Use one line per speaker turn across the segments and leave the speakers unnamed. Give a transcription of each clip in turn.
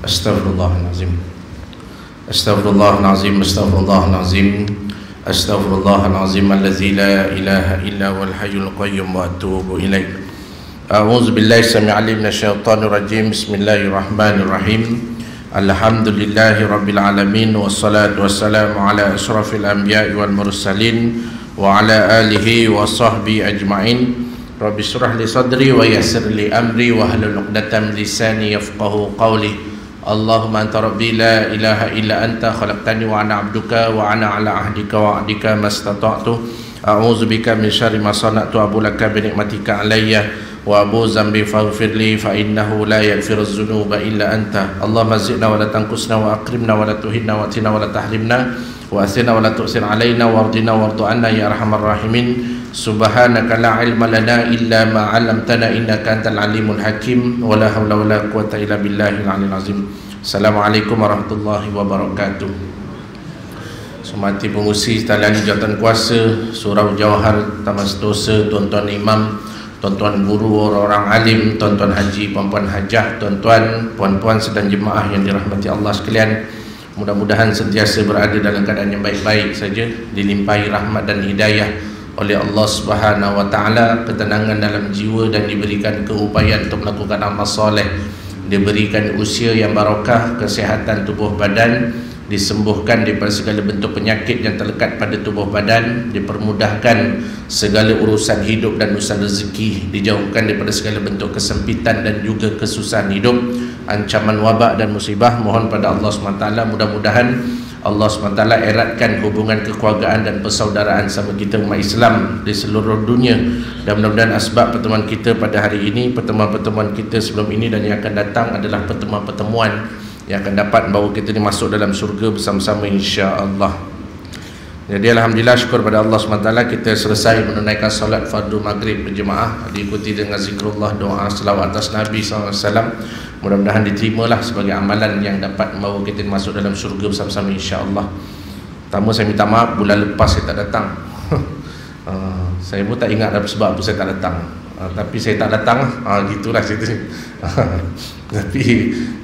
Astaghfirullahalazim. Astaghfirullahalazim. Astaghfirullahalazim. Astaghfirullahalazim allazi la ilaha illa wal hayyul qayyum wa atubu ilaih. A'udzu billahi samii'il 'alim minasyaitonir rajim. Bismillahirrahmanirrahim. Alhamdulillahi rabbil alamin wassalatu wassalamu ala asyrafil anbiya'i wal mursalin wa ala alihi wa sahbihi ajma'in. Rabbi shrah li sadri wa yassir li amri wa hlul 'uqdatam min lisani yafqahu qawli. Allahumma anta rabbi la ilaha illa anta khalaqtani wa ana 'abduka wa ana ala ahdika wa 'adika mastata'tu. A'udzu bika min syarri ma sana'tu abu laka bi ni'matika alayya wa abu zambi faghfirli fa innahu la yaghfiru dzunuba illa anta. Allahumma zidna wa la tanqusna wa akrimna wa la tuhinna wa atina wa la tahrimna wa asina wa la tu'sir alaina wardina wardu anna ya arhamar rahimin. Subhanaka la ilma lana illa ma 'allamtana innaka antal alimul hakim wa la haula wa la quwwata illa billahil aliyil azim. Assalamualaikum warahmatullahi wabarakatuh. Semati pengusi Talian Jawatan Kuasa Surau Jawahar Taman Sentosa, tuan-tuan imam, tuan-tuan guru, orang-orang alim, tuan-tuan haji, puan-puan hajah, tuan-tuan, puan-puan sedang jemaah yang dirahmati Allah sekalian. Mudah-mudahan sentiasa berada dalam keadaan yang baik-baik saja, dilimpahi rahmat dan hidayah oleh Allah Subhanahu wa taala, ketenangan dalam jiwa dan diberikan keupayaan untuk melakukan amal soleh, diberikan usia yang barakah, kesihatan tubuh badan, disembuhkan daripada segala bentuk penyakit yang terlekat pada tubuh badan, dipermudahkan segala urusan hidup dan urusan rezeki, dijauhkan daripada segala bentuk kesempitan dan juga kesusahan hidup, ancaman wabak dan musibah. Mohon pada Allah SWT mudah-mudahan Allah SWT eratkan hubungan kekeluargaan dan persaudaraan sama kita umat Islam di seluruh dunia, dan mudah-mudahan asbab pertemuan kita pada hari ini, pertemuan-pertemuan kita sebelum ini dan yang akan datang adalah pertemuan-pertemuan yang akan dapat membawa kita ni masuk dalam syurga bersama-sama insya-Allah. Jadi alhamdulillah, syukur pada Allah SWT, kita selesai menunaikan solat fardu maghrib berjemaah, diikuti dengan zikrullah, doa, selawat atas Nabi SAW. Mudah-mudahan diterimalah sebagai amalan yang dapat membawa kita masuk dalam syurga bersama-sama insya-Allah. Pertama saya minta maaf, bulan lepas saya tak datang. Saya pun tak ingat sebab apa saya tak datang. Tapi saya tak datang, gitulah cerita. Tapi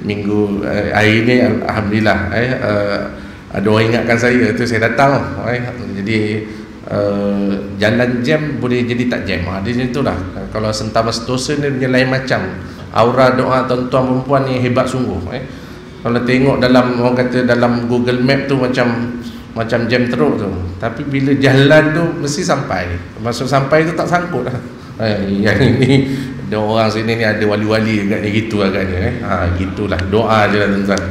minggu hari ini alhamdulillah ada orang ingatkan saya tu saya datang. Jadi jalan jam boleh jadi tak jam. Dia macam itulah. Kalau Sentama Sentosa ni dia lain macam. Aura doa tuan-tuan perempuan ni hebat sungguh. Kalau tengok dalam, orang kata dalam Google Map tu macam jam teruk tu. Tapi bila jalan tu mesti sampai. Maksud sampai tu tak sangkut lah. Yang ini ada orang sini ni ada wali-wali agaknya gitu agaknya. Gitulah, doa je lah tuan-tuan.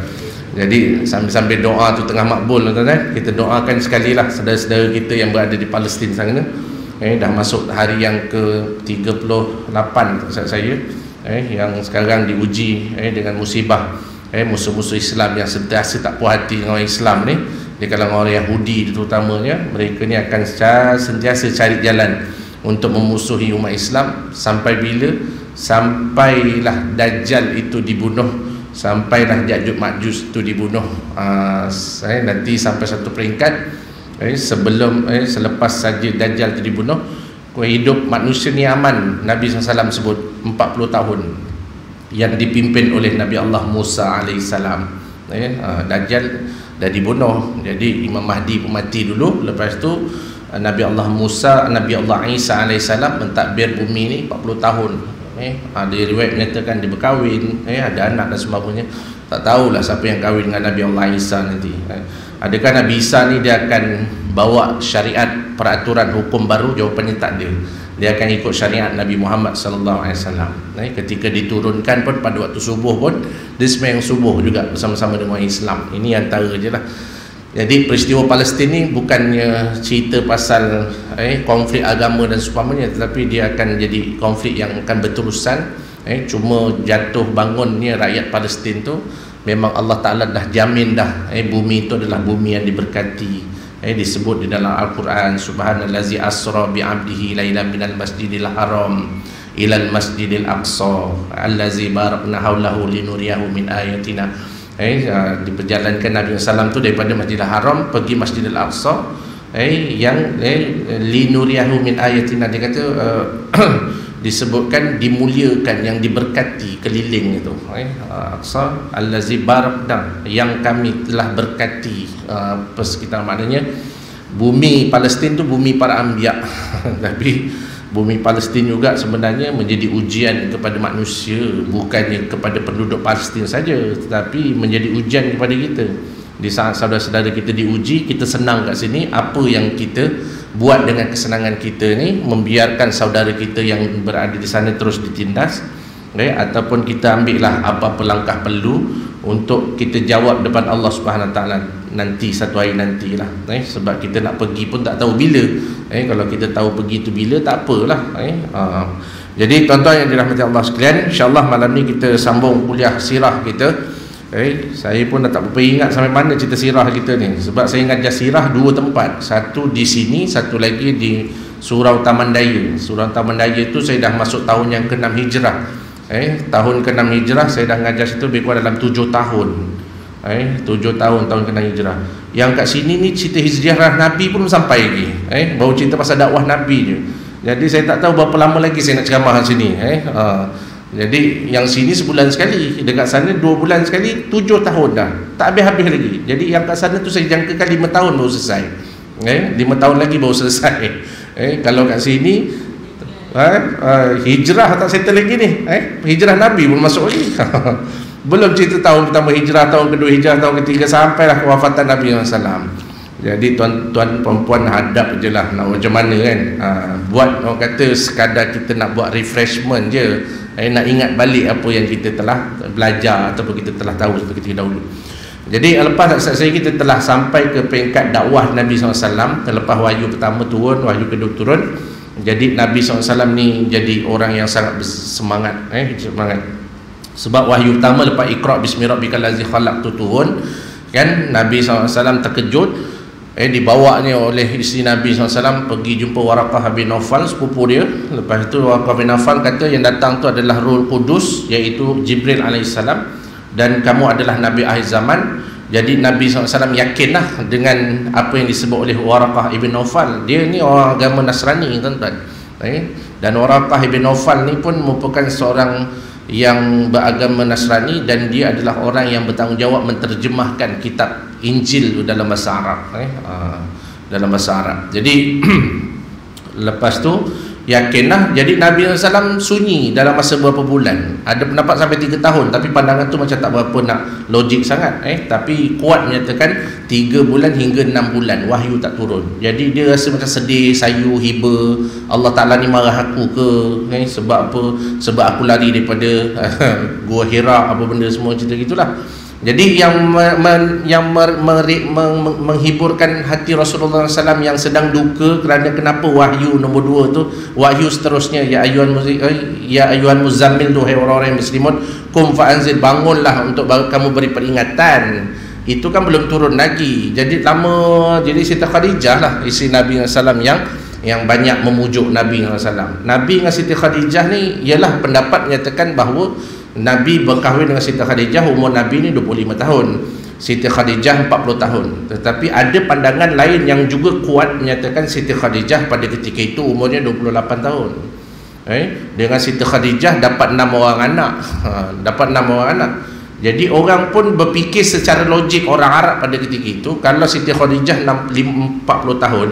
Jadi sambil-sambil doa tu tengah makbul tuan-tuan, kita doakan sekali lah saudara-saudara kita yang berada di Palestin sana. Dah masuk hari yang ke-38 saya, yang sekarang diuji dengan musibah, musuh-musuh Islam yang sentiasa tak puas hati dengan orang Islam ni, di kalangan orang Yahudi terutamanya. Mereka ni akan sentiasa cari jalan untuk memusuhi umat Islam sampai bila? Sampailah Dajjal itu dibunuh, sampailah Ya'juj Ma'juj itu dibunuh. Nanti sampai satu peringkat selepas saja Dajjal itu dibunuh, hidup manusia ni aman. Nabi SAW sebut 40 tahun yang dipimpin oleh Nabi Allah Musa AS. Dajjal dah dibunuh, jadi Imam Mahdi pun mati dulu. Lepas tu Nabi Allah Musa, Nabi Allah Isa AS mentadbir bumi ni 40 tahun. Ada riwayat menyatakan dia berkahwin, ada anak dan sebagainya. Tak tahulah siapa yang kahwin dengan Nabi Allah Isa nanti. Adakah Nabi Isa ni dia akan bawa syariat, peraturan, hukum baru? Jawapannya tak ada. Dia akan ikut syariat Nabi Muhammad SAW. Ketika diturunkan pun pada waktu subuh pun dia sembahyang subuh juga bersama-sama dengan Islam. Ini antara je lah. Jadi peristiwa Palestin ni bukannya cerita pasal konflik agama dan seumpamanya, tetapi dia akan jadi konflik yang akan berterusan. Cuma jatuh bangunnya rakyat Palestin tu memang Allah Ta'ala dah jamin dah. Bumi itu adalah bumi yang diberkati. Disebut di dalam Al-Quran, Subhanallazi asra bi'abdihi lailan minal masjidil haram ilal masjidil aqsa allazi barakna haulahu linuriyahu min ayatina. Diperjalankan Nabi SAW tu daripada Masjidil Haram pergi Masjidil Aqsa, yang linuriyahu min ayatina. Dia kata disebutkan dimuliakan, yang diberkati keliling itu, Aqsa allazi barakna, yang kami telah berkati sekitar. Maknanya bumi Palestin tu bumi para anbiya tapi bumi Palestin juga sebenarnya menjadi ujian kepada manusia, bukannya kepada penduduk Palestin saja, tetapi menjadi ujian kepada kita. Di saat saudara-saudara kita diuji, kita senang kat sini, apa yang kita buat dengan kesenangan kita ni? Membiarkan saudara kita yang berada di sana terus ditindas, ataupun kita ambillah apa-apa langkah perlu untuk kita jawab depan Allah Subhanahu Wa Taala nanti, satu hari nantilah. Sebab kita nak pergi pun tak tahu bila. Kalau kita tahu pergi tu bila, tak apalah. Jadi tuan-tuan yang dirahmati Allah sekalian, insya-Allah malam ni kita sambung kuliah sirah kita. Saya pun dah tak berapa ingat sampai mana cerita sirah kita ni, sebab saya ngajar sirah dua tempat, satu di sini, satu lagi di Surau Taman Daya. Surau Taman Daya tu saya dah masuk tahun yang ke-6 Hijrah. Tahun ke-6 Hijrah saya dah ngajar situ lebih kurang dalam 7 tahun. 7 tahun, tahun ke-6 Hijrah. Yang kat sini ni cerita hijrah Nabi pun sampai lagi. Baru cerita pasal dakwah Nabi je. Jadi saya tak tahu berapa lama lagi saya nak ceramah kat sini. Jadi yang sini sebulan sekali, dekat sana 2 bulan sekali, 7 tahun dah, tak habis-habis lagi. Jadi yang kat sana tu saya jangkakan 5 tahun baru selesai. 5 tahun lagi baru selesai. Kalau kat sini hijrah tak settle lagi ni. Hijrah Nabi pun masuk lagi. Belum cerita tahun pertama hijrah, tahun kedua hijrah, tahun ketiga, sampailah kewafatan Nabi SAW. Jadi tuan-tuan perempuan hadap je lah, nak macam mana kan. Buat orang kata sekadar kita nak buat refreshment je, nak ingat balik apa yang kita telah belajar ataupun kita telah tahu ketika dahulu. Jadi lepas saya kita telah sampai ke peringkat dakwah Nabi SAW. Lepas wahyu pertama turun, wahyu kedua turun, jadi Nabi SAW ni jadi orang yang sangat bersemangat, semangat. Sebab wahyu pertama lepas Iqra bismi rabbikal ladzi khalaq tu turun kan, Nabi SAW terkejut. Dibawanya oleh isteri Nabi SAW pergi jumpa Waraqah bin Nawfal, sepupu dia. Lepas itu Waraqah bin Nawfal kata yang datang tu adalah Ruhul Qudus, iaitu Jibril alaihissalam, dan kamu adalah Nabi akhir zaman. Jadi Nabi SAW yakinlah dengan apa yang disebut oleh Waraqah bin Nawfal. Dia ni orang agama Nasrani, tuan-tuan. Dan Waraqah bin Nawfal ni pun merupakan seorang yang beragama Nasrani, dan dia adalah orang yang bertanggungjawab menterjemahkan kitab Injil dalam bahasa Arab, dalam bahasa Arab. Jadi lepas tu yakinlah. Jadi Nabi SAW sunyi dalam masa berapa bulan, ada pendapat sampai 3 tahun, tapi pandangan tu macam tak berapa nak logik sangat. Tapi kuat menyatakan 3 bulan hingga 6 bulan wahyu tak turun. Jadi dia rasa macam sedih, sayu, hiba, Allah Ta'ala ni marah aku ke, sebab apa? Sebab aku lari daripada Gua Hira, apa benda semua, cerita gitulah. Jadi yang menghiburkan hati Rasulullah SAW yang sedang duka kerana kenapa wahyu nombor 2 tu, wahyu seterusnya, ya ayyuhan muzammil, duhai orang-orang yang berselimut, kum fa'anzil, bangunlah untuk kamu beri peringatan. Itu kan belum turun lagi. Jadi lama. Jadi Siti Khadijah lah isteri Nabi SAW yang banyak memujuk Nabi SAW. Nabi dengan Siti Khadijah ni ialah pendapat menyatakan bahawa Nabi berkahwin dengan Siti Khadijah, umur Nabi ni 25 tahun, Siti Khadijah 40 tahun. Tetapi ada pandangan lain yang juga kuat menyatakan Siti Khadijah pada ketika itu umurnya 28 tahun. Dengan Siti Khadijah dapat 6 orang anak. Dapat 6 orang anak. Jadi orang pun berfikir secara logik, orang Arab pada ketika itu, kalau Siti Khadijah 40 tahun,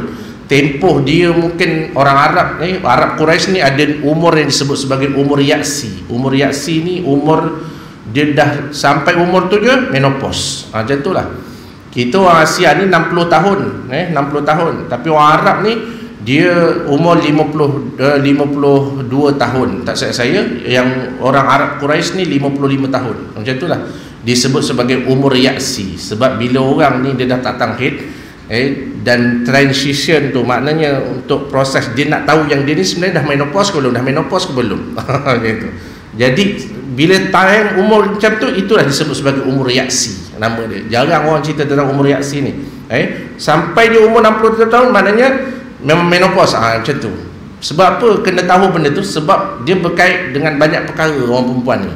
tempoh dia mungkin orang Arab Arab Quraisy ni ada umur yang disebut sebagai umur yaksi. Umur yaksi ni umur dia dah sampai umur tu je menopause. Macam itulah. Kita orang Asia ni 60 tahun, 60 tahun. Tapi orang Arab ni dia umur 52 tahun. Tak saya yang orang Arab Quraisy ni 55 tahun. Macam itulah. Disebut sebagai umur yaksi. Sebab bila orang ni dia dah tak tangkit, dan transition tu maknanya untuk proses dia nak tahu yang dia ni sebenarnya dah menopause ke belum, dah menopause ke belum. Gitu. Jadi bila time umur macam tu, itulah disebut sebagai umur yaksi, nama dia. Jarang orang cerita tentang umur yaksi ni. Sampai dia umur 60 tahun maknanya memang menopause. Macam tu. Sebab apa kena tahu benda tu? Sebab dia berkait dengan banyak perkara orang perempuan ni.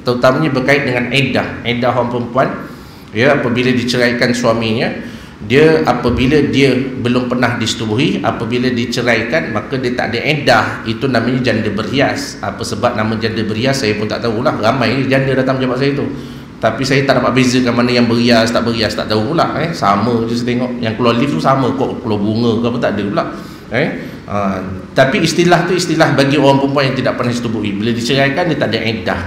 Terutamanya berkait dengan iddah orang perempuan. Apabila diceraikan suaminya, dia apabila dia belum pernah disetubuhi, apabila diceraikan, maka dia tak ada iddah. Itu namanya janda berhias. Apa sebab nama janda berhias saya pun tak tahulah. Ramai janda datang jemaah saya tu, tapi saya tak dapat bezakan mana yang berhias tak tahu pula. Sama je saya tengok. Yang keluar lift tu sama kok, keluar bunga ke apa tak ada pula. Tapi istilah tu istilah bagi orang perempuan yang tidak pernah disetubuhi. Bila diceraikan dia tak ada iddah.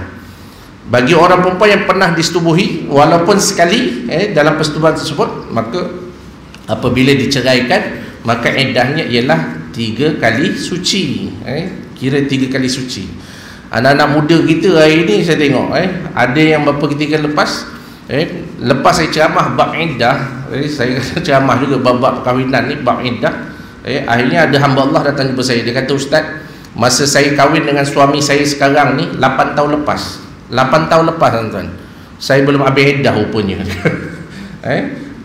Bagi orang perempuan yang pernah disetubuhi walaupun sekali dalam persetubuhan tersebut, maka apabila diceraikan, maka iddahnya ialah 3 kali suci. Kira 3 kali suci. Anak-anak muda kita hari ni saya tengok ada yang beberapa ketika lepas lepas saya ceramah bab iddah, saya ceramah juga bab perkahwinan ni, bab iddah. Akhirnya ada hamba Allah datang jumpa saya. Dia kata, "Ustaz, masa saya kahwin dengan suami saya sekarang ni 8 tahun lepas. 8 tahun lepas tuan-tuan. Saya belum habis iddah rupanya."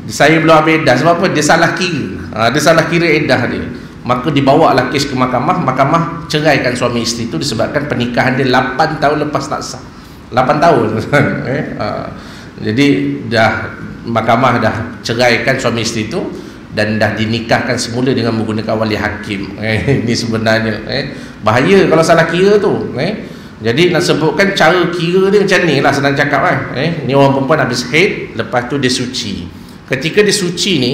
Saya belum habis iddah. Sebab apa? Dia salah kira. Dia salah kira iddah dia. Maka dibawalah kes ke mahkamah. Mahkamah ceraikan suami isteri itu disebabkan pernikahan dia 8 tahun lepas tak sah. 8 tahun. Jadi mahkamah dah ceraikan suami isteri itu dan dah dinikahkan semula dengan menggunakan wali hakim. Ini sebenarnya bahaya kalau salah kira tu. Jadi nak sebutkan cara kira dia macam ni lah, senang cakap ni orang perempuan habis haid, lepas tu dia suci. Ketika dia suci ni,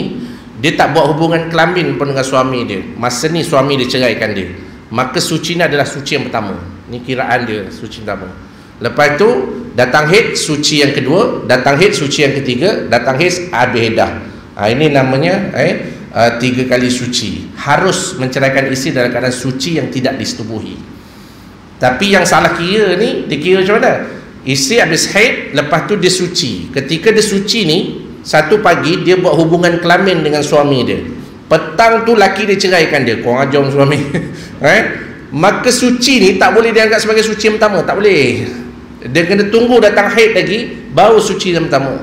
dia tak buat hubungan kelamin pun dengan suami dia. Masa ni suami dia ceraikan dia, maka suci ni adalah suci yang pertama. Ni kiraan dia, suci pertama. Lepas tu datang haid, suci yang kedua. Datang haid, suci yang ketiga. Datang haid, habis iddah. Ini namanya 3 kali suci. Harus menceraikan isteri dalam keadaan suci yang tidak disetubuhi. Tapi yang salah kira ni, dia kira macam mana? Isteri habis haid, lepas tu dia suci. Ketika dia suci ni, satu pagi dia buat hubungan kelamin dengan suami dia. Petang tu laki dia ceraikan dia. Kurang ajar suami. Maka suci ni tak boleh dianggap sebagai suci yang pertama. Tak boleh. Dia kena tunggu datang haid lagi, baru suci yang pertama.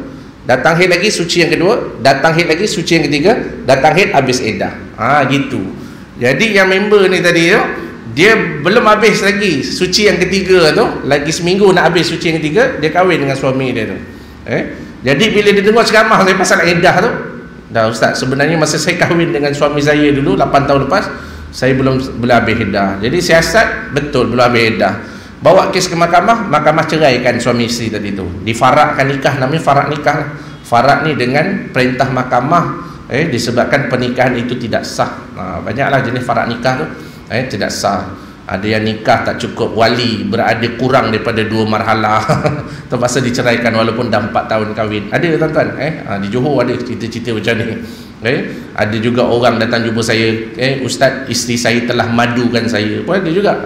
Datang haid lagi, suci yang kedua. Datang haid lagi, suci yang ketiga. Datang haid, habis iddah. Gitu. Jadi yang member ni tadi tu, dia belum habis lagi suci yang ketiga tu, lagi seminggu nak habis suci yang ketiga, dia kahwin dengan suami dia tu. Jadi bila dia dengar ceramah saya pasal iddah tu, dah, "Ustaz, sebenarnya masa saya kahwin dengan suami saya dulu 8 tahun lepas, saya belum habis iddah." Jadi siasat betul belum habis iddah. Bawa kes ke mahkamah, mahkamah ceraikan suami isteri tadi tu. Difarakkan nikah, namanya farak nikah. Farak ni dengan perintah mahkamah disebabkan pernikahan itu tidak sah. Banyaklah jenis farak nikah tu tidak sah. Ada yang nikah tak cukup wali, berada kurang daripada 2 marhalah, terpaksa diceraikan walaupun dah 4 tahun kahwin. Ada tuan-tuan, di Johor ada cerita-cerita macam ni. Ada juga orang datang jumpa saya, "Ustaz, isteri saya telah madukan saya." Pun ada juga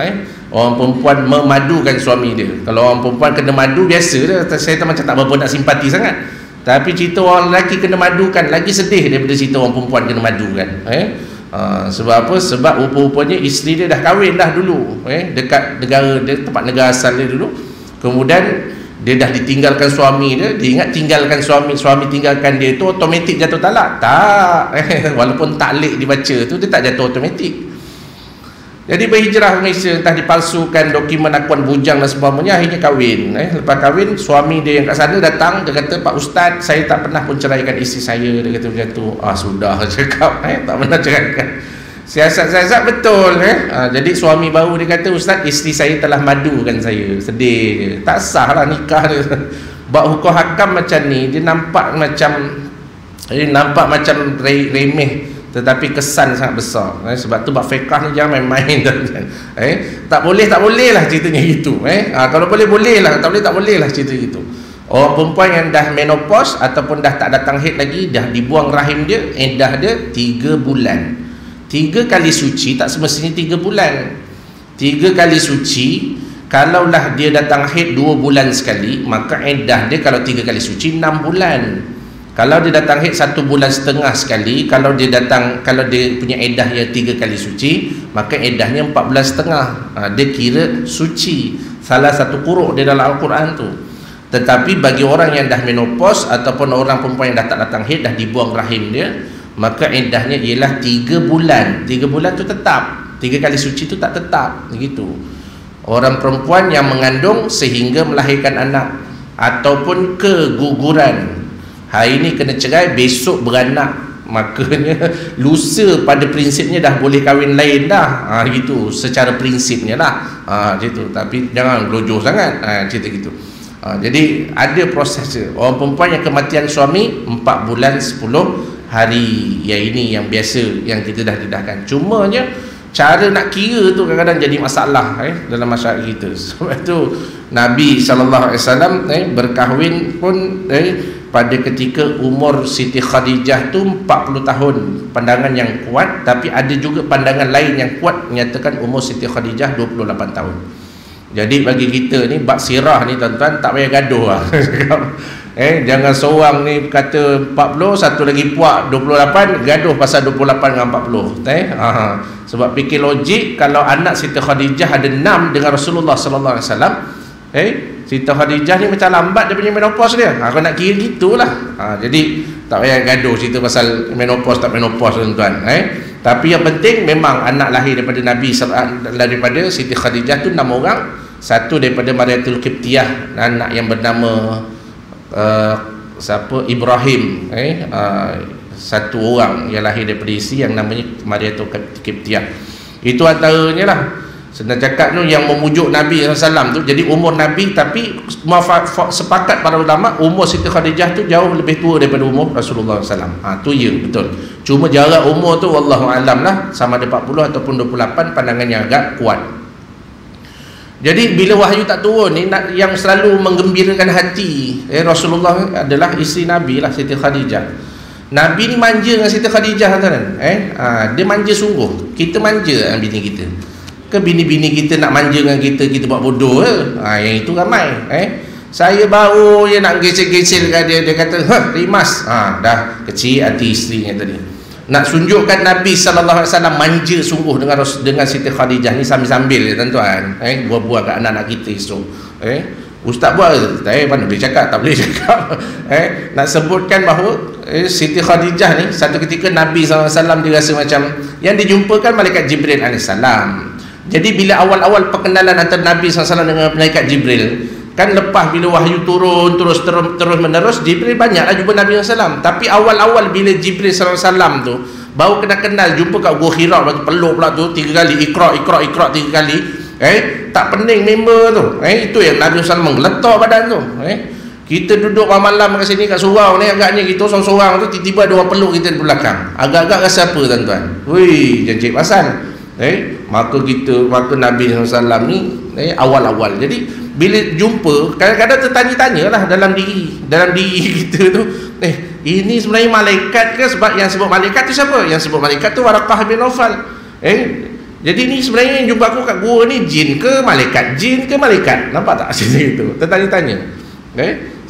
orang perempuan memadukan suami dia. Kalau orang perempuan kena madu biasa dah, saya macam tak berapa nak simpati sangat. Tapi cerita orang lelaki kena madukan lagi sedih daripada cerita orang perempuan kena madukan. Sebab apa? Sebab rupa-rupanya isteri dia dah kahwin dah dulu dekat negara dia, tempat negara asal dia dulu. Kemudian dia dah ditinggalkan suami dia. Dia ingat tinggalkan suami tinggalkan dia tu automatik jatuh talak. Tak. Walaupun taklek dibaca tu, dia tak jatuh automatik. Jadi berhijrah ke Malaysia, entah dipalsukan dokumen akuan bujang dan sebagainya, akhirnya kahwin. Lepas kahwin, suami dia yang kat sana datang, dia kata, "Pak Ustaz, saya tak pernah pun ceraikan isteri saya." Dia kata macam tu. Sudah cakap, tak pernah ceraikan. Siasat-siasat betul. Jadi suami baru dia kata, "Ustaz, isteri saya telah madukan saya." Sedih. Tak sah lah nikah dia. Bab hukum hakam macam ni, dia nampak macam remeh, tetapi kesan sangat besar. Sebab tu bab fiqh ni jangan main-main. Tak boleh lah ceritanya gitu. Kalau boleh lah, tak boleh lah cerita gitu. Orang perempuan yang dah menopause ataupun dah tak datang haid lagi, dah dibuang rahim dia, iddah dia 3 bulan. 3 kali suci tak semestinya 3 bulan. 3 kali suci, kalaulah dia datang haid 2 bulan sekali, maka iddah dia kalau 3 kali suci 6 bulan. Kalau dia datang haid 1 bulan setengah sekali, kalau dia punya iddah yang 3 kali suci, maka iddahnya 4 bulan setengah. Dia kira suci. Salah satu quruk dia dalam Al-Quran tu. Tetapi bagi orang yang dah menopause ataupun orang perempuan yang dah tak datang haid, dah dibuang rahim dia, maka iddahnya ialah 3 bulan. 3 bulan tu tetap. 3 kali suci tu tak tetap. Begitu. Orang perempuan yang mengandung sehingga melahirkan anak ataupun keguguran, hari ni kena cerai, besok beranak, makanya lusa pada prinsipnya dah boleh kahwin lain dah, gitu secara prinsipnya lah, gitu. Tapi jangan gelojoh sangat, cerita gitu. Jadi ada proses dia. Orang perempuan yang kematian suami 4 bulan 10 hari, yang ini yang biasa yang kita dah dedahkan. Cumanya cara nak kira tu kadang-kadang jadi masalah dalam masyarakat kita. Sebab tu Nabi SAW berkahwin pun pada ketika umur Siti Khadijah tu 40 tahun, pandangan yang kuat. Tapi ada juga pandangan lain yang kuat menyatakan umur Siti Khadijah 28 tahun. Jadi bagi kita ni bab sirah ni tuan-tuan tak payah gaduh lah. Jangan seorang ni kata 40, satu lagi puak 28, gaduh pasal 28 dengan 40. Sebab fikir logik, kalau anak Siti Khadijah ada 6 dengan Rasulullah sallallahu alaihi wasallam, Siti Khadijah ni macam lambat dia punya menopause dia. Kalau nak kira gitulah. Jadi tak payah gaduh cerita pasal menopause tak menopause tuan-tuan. Tapi yang penting memang anak lahir daripada Nabi, daripada Siti Khadijah tu 6 orang. Satu daripada Mariatul Qibtiyah, anak yang bernama Ibrahim. Satu orang yang lahir daripada isteri yang namanya Mariatul Qibtiyah. Itu antaranya lah. Senang cakap tu yang memujuk Nabi SAW tu. Jadi umur Nabi, tapi sepakat para ulama umur Siti Khadijah tu jauh lebih tua daripada umur Rasulullah SAW. Tu ya, betul. Cuma jarak umur tu wallahualam lah, sama ada 40 ataupun 28, pandangan yang agak kuat. Jadi bila wahyu tak turun ni, yang selalu menggembirakan hati Rasulullah adalah isteri Nabi lah, Siti Khadijah. Nabi ni manja dengan Siti Khadijah kan? Dia manja sungguh. Kita manja dengan bini kita. Ke bini-bini kita nak manja dengan kita, kita buat bodoh ke? Yang itu ramai. Saya baru je nak gesel-gesel dengan dia, dia kata, rimas. Dah kecil hati isterinya tadi. Nak tunjukkan Nabi SAW manja sungguh dengan Siti Khadijah ni sambil-sambil tuan-tuan. Buat-buat kat anak-anak kita esok. Ustaz buat ke? Mana boleh cakap? Tak boleh cakap. Nak sebutkan bahawa Siti Khadijah ni satu ketika Nabi SAW dia rasa macam yang dijumpakan malaikat Jibril AS. Jadi bila awal-awal perkenalan antara Nabi SAW dengan malaikat Jibril, kan lepas bila wahyu turun terus menerus, Jibril banyaklah jumpa Nabi SAW. Tapi awal-awal bila Jibril SAW tu baru kenal jumpa kat Gua Hira, lepas tu peluk pula tu 3 kali, Iqra 3 kali, tak pening member tu. Itu yang Nabi SAW menggeletar badan tu. Kita duduk malam kat sini kat surau ni, agaknya kita sorang-sorang tu, tiba-tiba ada orang peluk kita di belakang. Agak-agak rasa apa tuan-tuan? Wih, jangan cik pasal. Maka Nabi SAW ni awal-awal. Jadi bila jumpa, kadang-kadang tertanya-tanya lah dalam diri kita tu, ini sebenarnya malaikat ke? Sebab yang sebut malaikat tu siapa? Yang sebut malaikat tu Waraqah bin Nawfal. Jadi ni sebenarnya yang jumpa aku kat gua ni jin ke malaikat? Jin ke malaikat? Nampak tak cerita itu? Tertanya-tanya.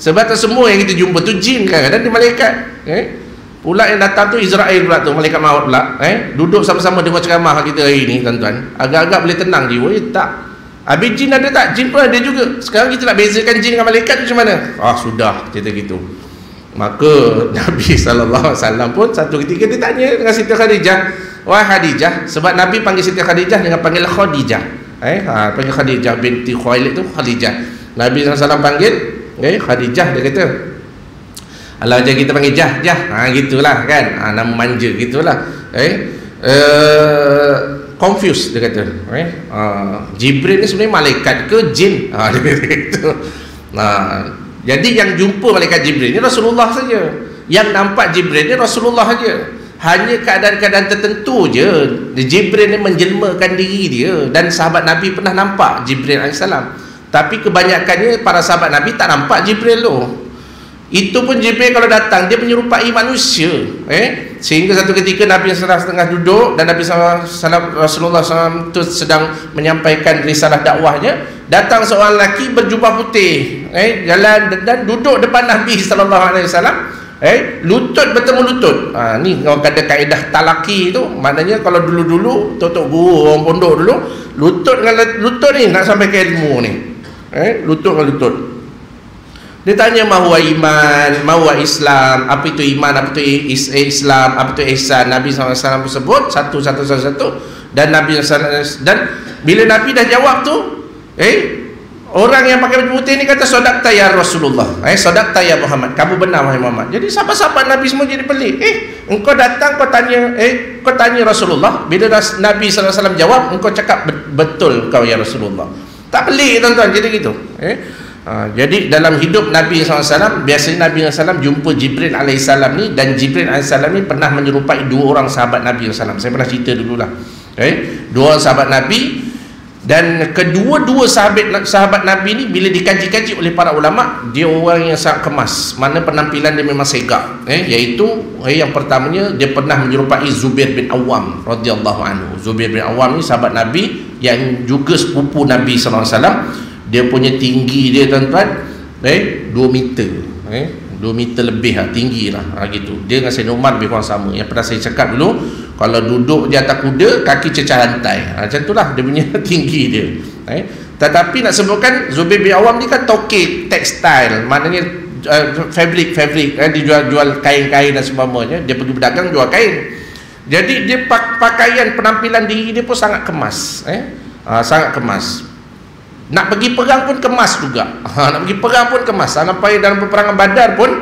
Sebab tak semua yang kita jumpa tu jin, kadang-kadang dia malaikat. Pula yang datang tu Israel pula tu, malaikat maut pula. Duduk sama-sama dengar ceramah kita hari ni tuan-tuan. Agak-agak boleh tenang jiwa. Tak. Habis jin ada tak? Jin pun ada juga. Sekarang kita nak bezakan jin dengan malaikat tu macam mana? Sudah cerita gitu. Maka Nabi SAW pun satu ketika dia tanya dengan Siti Khadijah, wahai Khadijah, sebab Nabi panggil Siti Khadijah dengan panggil Khadijah. Panggil Khadijah binti Khuwailid tu Khadijah. Nabi SAW panggil Khadijah, dia kata, alah macam kita panggil Jah, gitulah kan, nama manja gitulah. Confused dia kata. Jibril ni sebenarnya malaikat ke jin? Dia kata gitu. Jadi yang jumpa malaikat Jibril ni Rasulullah saja. Yang nampak Jibril ni Rasulullah saja. Hanya keadaan-keadaan tertentu je Jibril ni menjelmakan diri dia, dan sahabat Nabi pernah nampak Jibril AS. Tapi kebanyakannya para sahabat Nabi tak nampak Jibril tu. Itu pun Jibril kalau datang dia menyerupai manusia. Sehingga satu ketika Nabi SAW setengah duduk, dan Nabi Rasulullah SAW tu sedang menyampaikan risalah dakwahnya, datang seorang lelaki berjubah putih, jalan dan duduk depan Nabi SAW. Lutut bertemu lutut. Ni orang kata kaedah talaki tu, maknanya kalau dulu-dulu tok guru orang pondok dulu, lutut dengan lutut ni nak sampai ke ilmu ni. Lutut dengan lutut. Dia tanya mahuwa iman, mahuwa Islam, apa itu iman, apa itu Islam, apa itu ihsan. Nabi SAW sebut satu, dan Nabi SAW, dan bila Nabi dah jawab tu, Orang yang pakai baju putih ni kata sadaqta ya Rasulullah, sadaqta ya Muhammad, kamu benar wahai Muhammad. Jadi sahabat-sahabat Nabi semua jadi pelik. Engkau datang kau tanya Rasulullah, bila Nabi sallallahu alaihi wasallam jawab, engkau cakap betul kau ya Rasulullah. Tak pelik tuan-tuan, jadi gitu. Jadi dalam hidup Nabi SAW, biasanya Nabi SAW jumpa Jibril AS ni, dan Jibril AS ni pernah menyerupai dua orang sahabat Nabi SAW. Saya pernah cerita dululah. Dua orang sahabat Nabi, dan kedua-dua sahabat Nabi ni bila dikaji-kaji oleh para ulama, dia orang yang sangat kemas. Mana penampilan dia memang segak. Iaitu yang pertamanya, dia pernah menyerupai Zubair bin Awam radhiyallahu anhu. Zubair bin Awam ni sahabat Nabi yang juga sepupu Nabi SAW. Dia punya tinggi dia tuan-tuan 2 meter 2 meter lebih lah, tinggi lah gitu. Dia dengan Sayyidina Umar lebih kurang sama. Yang pernah saya cakap dulu, kalau duduk di atas kuda, kaki cecah lantai, macam itulah dia punya tinggi dia. Tetapi nak sebutkan, Zubair bin Awam ni kan tokek tekstil, maknanya fabric dia jual kain-kain dan sebagainya. Dia pergi berdagang jual kain. Jadi dia pakaian penampilan diri dia pun sangat kemas, sangat kemas. Nak pergi perang pun kemas juga. Nak pergi perang pun kemas. Sampai dalam peperangan Badar pun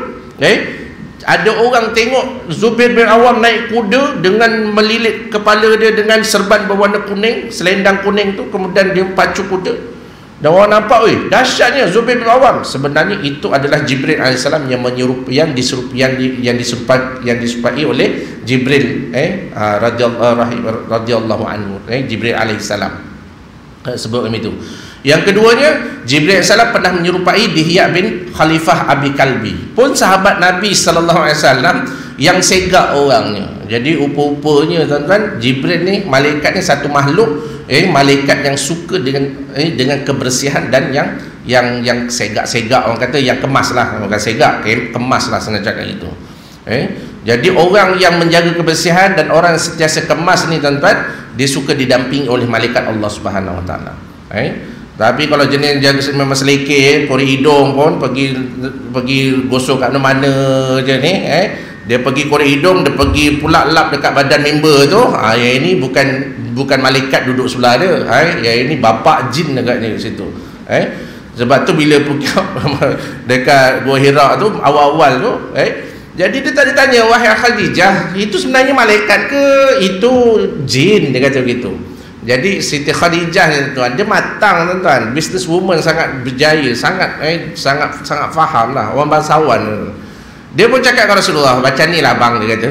ada orang tengok Zubair bin Awam naik kuda dengan melilit kepala dia dengan serban berwarna kuning, selendang kuning tu, kemudian dia pacu kuda. Dan orang nampak, dahsyatnya Zubair bin Awam. Sebenarnya itu adalah Jibril AS yang diserupai oleh Jibril radhiyallahu anhu, Jibril AS sebut itu. Yang keduanya, Jibril AS pernah menyerupai Dihya bin Khalifah Abi Kalbi, pun sahabat Nabi sallallahu alaihi wasallam yang segak orangnya. Jadi rupa-rupanya tuan-tuan, Jibril ni, malaikat ni satu makhluk, malaikat yang suka dengan kebersihan dan yang segak-segak, orang kata yang kemas lah, bukan segak, kemas lah sengaja kat itu. Jadi orang yang menjaga kebersihan dan orang yang sentiasa kemas ni tuan-tuan, dia suka didampingi oleh malaikat Allah Subhanahu Wa Taala. Tapi kalau jenis jaga memang selekeh, korek hidung pun pergi gosok kat mana-mana je ni, dia pergi korek hidung, dia pergi pula lap dekat badan member tu. Yang ini bukan malaikat duduk sebelah dia, yang ini bapak jin dekat situ. Sebab tu bila pergi dekat Gua Hira tu awal-awal tu, jadi dia tadi tanya, wahai Khadijah, itu sebenarnya malaikat ke itu jin? Dia kata begitu. Jadi Siti Khadijah tuan, dia matang tuan, business woman, sangat berjaya, sangat faham lah, orang bangsawan. Dia pun cakap kepada Rasulullah, baca ni lah bang, dia kata,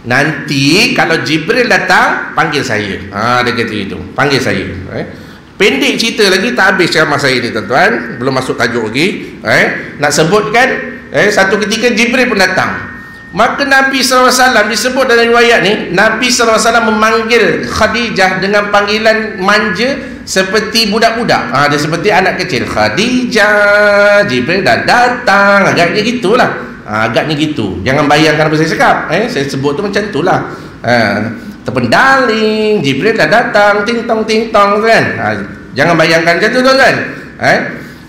nanti kalau Jibril datang, panggil saya. Dia kata itu, panggil saya. Pendek cerita lagi, tak habis ceramah saya ni tuan-tuan, belum masuk tajuk lagi. Nak sebutkan, satu ketika Jibril pun datang. Maka Nabi SAW disebut dalam riwayat ni, Nabi SAW memanggil Khadijah dengan panggilan manja seperti budak-budak. Dia seperti anak kecil. Khadijah, Jibril dah datang, agaknya gitulah. Agaknya gitu. Jangan bayangkan apa saya cakap. Saya sebut tu macam itulah. Terpendaling, Jibril dah datang, ting-tong kan. Jangan bayangkan macam tu tuan-tuan.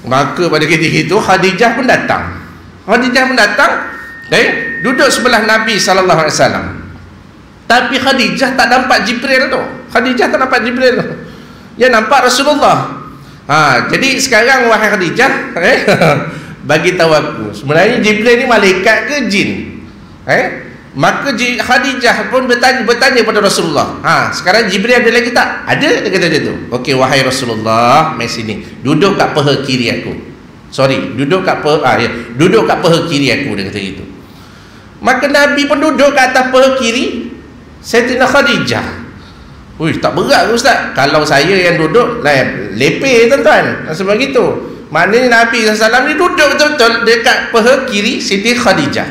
Maka pada ketika itu Khadijah pun datang. Duduk sebelah Nabi sallallahu alaihi wasallam. Tapi Khadijah tak nampak Jibril tu. Dia nampak Rasulullah. Jadi sekarang wahai Khadijah, bagi tahu aku, sebenarnya Jibril ni malaikat ke jin? Maka Khadijah pun bertanya pada Rasulullah, sekarang Jibril ada lagi tak? Ada, dia kata dia tu. Okey, wahai Rasulullah, mai sini. Duduk kat paha kiri aku. Duduk kat paha kiri aku, dia kata gitu. Maka Nabi pun duduk kat atas paha kiri Sayyidatina Khadijah. Tak berat ke Ustaz? Kalau saya yang duduk lepeh tuan-tuan. Sebab gitu. Maknanya Nabi SAW ni duduk betul-betul dekat paha kiri Siti Khadijah.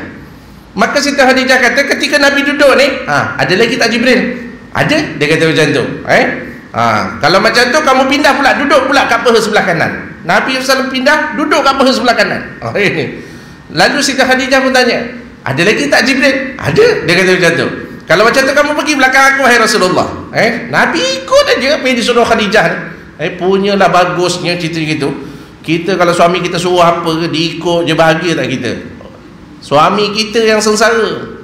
Maka Siti Khadijah kata, ketika Nabi duduk ni, ada lagi tak Jibril? Ada, dia kata macam tu. Kalau macam tu, kamu pindah pula, duduk pula kat paha sebelah kanan. Nabi SAW pindah, duduk kat paha sebelah kanan. Lalu Siti Khadijah pun tanya, ada lagi tak Jibril? Ada, dia kata macam tu. Kalau macam tu, kamu pergi belakang aku, wahai Rasulullah. Nabi ikut aja apa yang disuruh Khadijah ni. Punyalah bagusnya cerita gitu. Kita kalau suami kita suruh apa, diikut je, bahagia tak kita? Suami kita yang sengsara.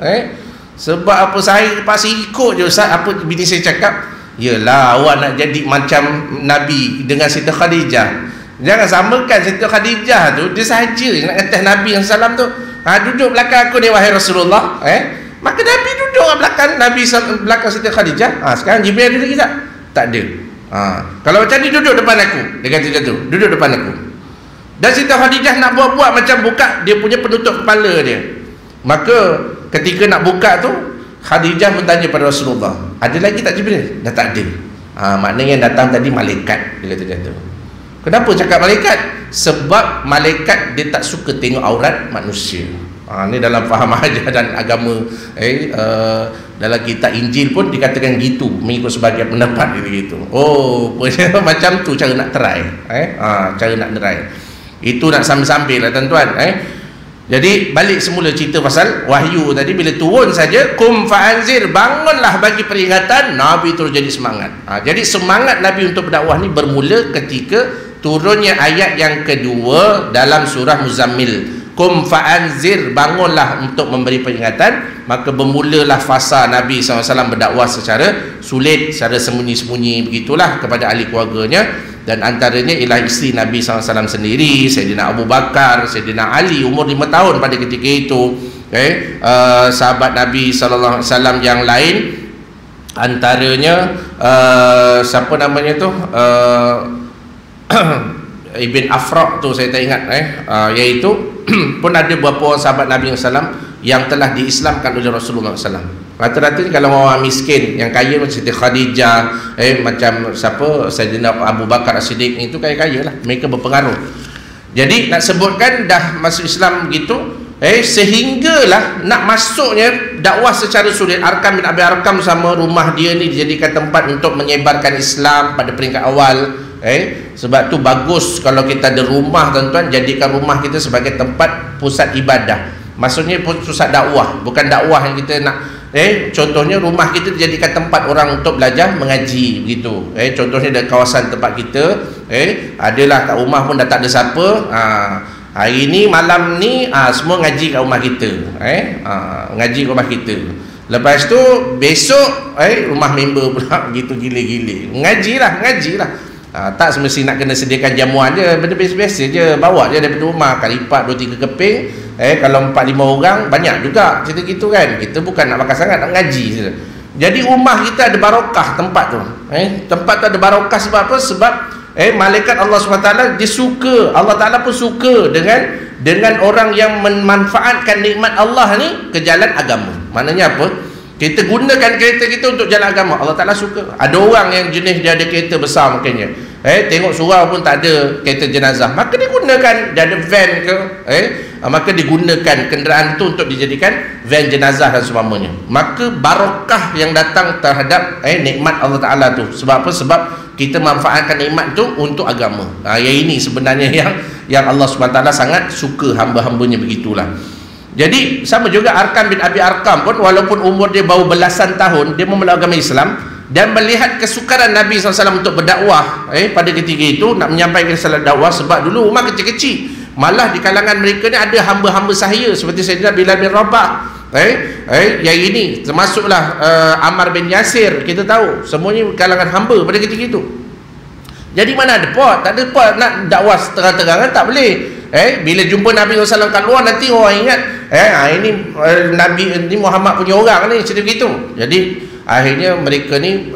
Sebab apa, saya pasti ikut je Ustaz apa bini saya cakap. Yelah, awak nak jadi macam Nabi dengan Siti Khadijah. Jangan samakan Siti Khadijah tu dia saja nak atas Nabi SAW tu. Duduk belakang aku ni wahai Rasulullah. Maka Nabi duduk belakang Nabi belakang Siti Khadijah. Sekarang Jibril ada lagi tak? Tak ada. Kalau macam ni duduk depan aku. Dia kata macam tu, duduk depan aku. Dan Siti Khadijah nak buat-buat macam buka dia punya penutup kepala dia. Maka ketika nak buka tu, Khadijah bertanya pada Rasulullah, ada lagi tak Jibril? Dah tak ada. Maknanya yang datang tadi malaikat. Dia kata macam tu. Kenapa cakap malaikat? Sebab malaikat dia tak suka tengok aurat manusia. Ni dalam faham ajaran agama dalam kitab Injil pun dikatakan gitu, mengikut sebagian pendapat gitu. Macam tu cara nak try. Cara nak try. Itu nak sambil-sambil lah tuan-tuan. Jadi balik semula cerita pasal wahyu tadi, bila turun saja kum fa'anzir, bangunlah bagi peringatan, Nabi terus jadi semangat. Jadi semangat Nabi untuk berdakwah ni bermula ketika turunnya ayat yang kedua dalam surah Muzammil. Kum fa'anzir, bangunlah untuk memberi peringatan. Maka bermulalah fasa Nabi SAW berdakwah secara sulit, secara sembunyi-sembunyi begitulah kepada ahli keluarganya. Dan antaranya ialah isteri Nabi SAW sendiri, Sayyidina Abu Bakar, Sayyidina Ali, umur 5 tahun pada ketika itu. Sahabat Nabi SAW yang lain, antaranya siapa namanya tu, Ibn Afraq tu saya tak ingat, iaitu pun ada beberapa orang sahabat Nabi SAW yang telah diislamkan oleh Rasulullah SAW. Rata-rata kalau orang miskin, yang kaya macam Siti Khadijah, macam siapa, Sayyidina Abu Bakar As-Siddiq, itu kaya-kaya lah, mereka berpengaruh. Jadi nak sebutkan dah masuk Islam begitu, sehinggalah nak masuknya dakwah secara sulit. Arkam bin Abi Arkam sama rumah dia ni dijadikan tempat untuk menyebarkan Islam pada peringkat awal. Sebab tu bagus kalau kita ada rumah tuan-tuan, jadikan rumah kita sebagai tempat pusat ibadah. Maksudnya pusat dakwah, bukan dakwah yang kita nak. Contohnya rumah kita dijadikan tempat orang untuk belajar mengaji begitu. Contohnya dari kawasan tempat kita, adalah kat rumah pun dah tak ada siapa. Hari ni malam ni semua ngaji kat rumah kita. Ngaji kat rumah kita. Lepas tu besok rumah member pula begitu gila-gila. Ngajilah. Tak semestinya nak kena sediakan jamuan je, benda biasa-biasa je, bawa je daripada rumah, kalipat 2-3 keping. Kalau 4-5 orang banyak juga cerita gitu kan. Kita bukan nak makan sangat, nak ngaji je. Jadi rumah kita ada barokah tempat tu. Tempat tu ada barokah sebab apa? Sebab malaikat Allah SWT dia suka, Allah Ta'ala pun suka dengan orang yang memanfaatkan nikmat Allah ni ke jalan agama. Maknanya apa? Kita gunakan kereta kita untuk jalan agama, Allah Ta'ala suka. Ada orang yang jenis dia ada kereta besar maknanya, tengok surau pun tak ada kereta jenazah, maka dia gunakan, dia ada van ke, maka digunakan kenderaan tu untuk dijadikan van jenazah dan sebagainya. Maka barokah yang datang terhadap nikmat Allah Ta'ala tu. Sebab apa? Sebab kita manfaatkan nikmat tu untuk agama. Yang ini sebenarnya yang Allah SWT sangat suka hamba-hambanya begitulah. Jadi sama juga Arkam bin Abi Arkam pun, walaupun umur dia baru belasan tahun, dia memeluk agama Islam dan melihat kesukaran Nabi SAW untuk berdakwah pada ketika itu, nak menyampaikan risalah dakwah. Sebab dulu rumah kecil-kecil, malah di kalangan mereka ni ada hamba-hamba sahaya seperti Sayyidina Bilal bin Rabah, yang ini termasuklah Ammar bin Yasir. Kita tahu semuanya kalangan hamba pada ketika itu. Jadi mana ada pot? Tak ada pot nak dakwah terang-terangan, tak boleh. Bila jumpa Nabi SAW kat luar, nanti orang ingat ini Nabi ni Muhammad punya orang ni, cerita begitu. Jadi akhirnya mereka ni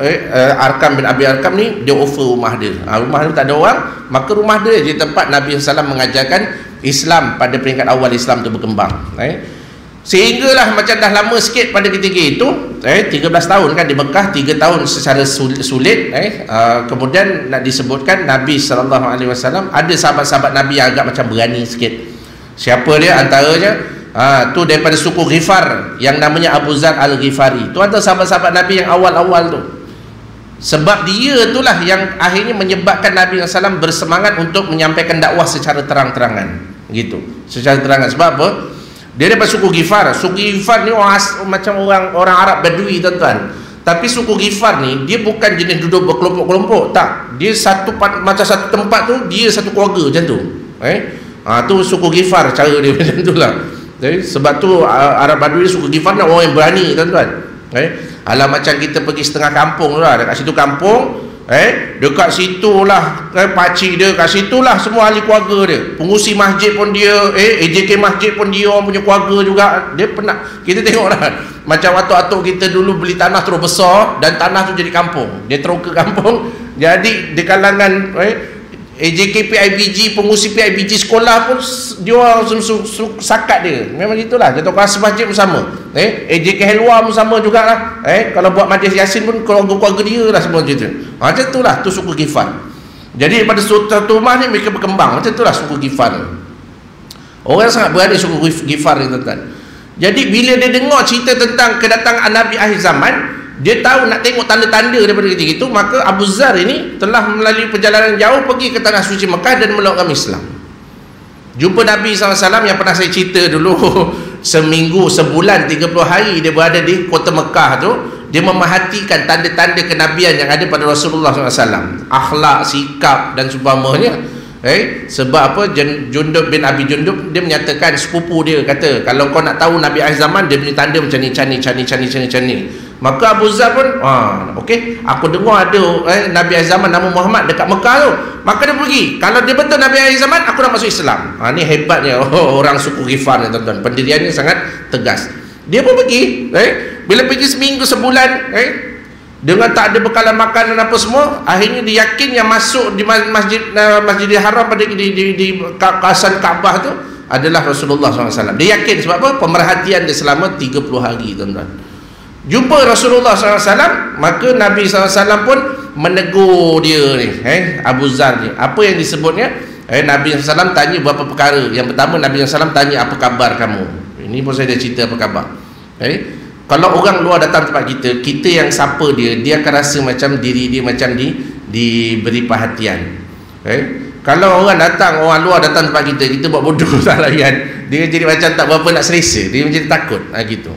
Arkam bin Abi Arkam ni, dia offer rumah dia. Rumah dia tak ada orang, maka rumah dia je tempat Nabi SAW mengajarkan Islam pada peringkat awal Islam tu berkembang. Sehinggalah macam dah lama sikit pada ketika itu, 13 tahun kan di Mekah, 3 tahun secara sulit. Kemudian nak disebutkan Nabi SAW ada sahabat-sahabat Nabi yang agak macam berani sikit. Siapa dia? Antaranya tu daripada suku Ghifar yang namanya Abu Zar Al-Ghifari. Tu antara sahabat-sahabat Nabi yang awal-awal tu. Sebab dia itulah yang akhirnya menyebabkan Nabi SAW bersemangat untuk menyampaikan dakwah secara terang-terangan gitu. Secara terangan. Sebab apa? Dia daripada suku Ghifar. Suku Ghifar ni macam orang Arab Badui tuan-tuan. Tapi suku Ghifar ni dia bukan jenis duduk berkelompok-kelompok, tak. Dia macam satu tempat tu, dia satu keluarga macam tu. Tu suku Ghifar, cara dia macam tu lah. Sebab tu Arab Badui, suku Ghifar nak orang yang berani tuan-tuan. Alah macam kita pergi setengah kampung tu lah, dekat situ kampung, Dekat situlah pakcik dia, kat situlah semua ahli keluarga dia, pengurusi masjid pun dia, AJK masjid pun dia, orang punya keluarga juga. Dia pernah, kita tengoklah macam atuk-atuk kita dulu beli tanah terus besar dan tanah tu jadi kampung, dia terus ke kampung. Jadi di kalangan AJK PIBG, pengurusi PIBG sekolah pun dia orang sakat dia. Memang itulah, Datuk Kelas masjid pun sama. AJK Helwa pun sama jugalah. Kalau buat majlis Yasin pun keluarga dia lah semua macam tu. Macam itulah, tu suku Ghifar. Jadi pada satu rumah ni mereka berkembang. Macam itulah suku Ghifar. Orang sangat berani suku Ghifar ni, tuan-tuan. Jadi bila dia dengar cerita tentang kedatangan Nabi akhir zaman, dia tahu nak tengok tanda-tanda daripada ketika itu, maka Abu Zar ini telah melalui perjalanan jauh pergi ke tanah suci Mekah dan meluk agama Islam. Jumpa Nabi SAW yang pernah saya cerita dulu, seminggu, sebulan, 30 hari dia berada di kota Mekah tu. Dia memerhatikan tanda-tanda kenabian yang ada pada Rasulullah SAW, akhlak, sikap dan seumpamanya. Sebab apa? Jundub bin Abi Jundub dia menyatakan, sepupu dia kata, kalau kau nak tahu Nabi akhir zaman, dia punya tanda macam ni, cani. Maka Abu Zar pun okey, aku dengar ada Nabi akhir zaman nama Muhammad dekat Mekah tu, maka dia pergi. Kalau dia betul Nabi akhir zaman, aku nak masuk Islam. Ni hebatnya orang suku Ghifar ni, tuan-tuan. Pendiriannya sangat tegas. Dia pun pergi. Bila pergi seminggu, sebulan, dengan tak ada bekalan makanan apa semua, akhirnya dia yakin yang masuk di Masjidil Haram pada di kawasan Kaabah tu adalah Rasulullah SAW. Dia yakin sebab apa? Pemerhatian dia selama 30 hari, tuan-tuan. Jumpa Rasulullah SAW, maka Nabi SAW pun menegur dia ni, Abu Zar ni. Apa yang disebutnya? Nabi SAW tanya beberapa perkara. Yang pertama, Nabi SAW tanya, apa khabar kamu? Ini pun saya dah cerita apa khabar. Kalau orang luar datang tempat kita, kita yang sapa dia, dia akan rasa macam diri dia macam diberi perhatian. Kalau orang luar datang tempat kita, kita buat bodoh tak layan, dia jadi macam tak berapa nak selesa, dia macam takut gitu.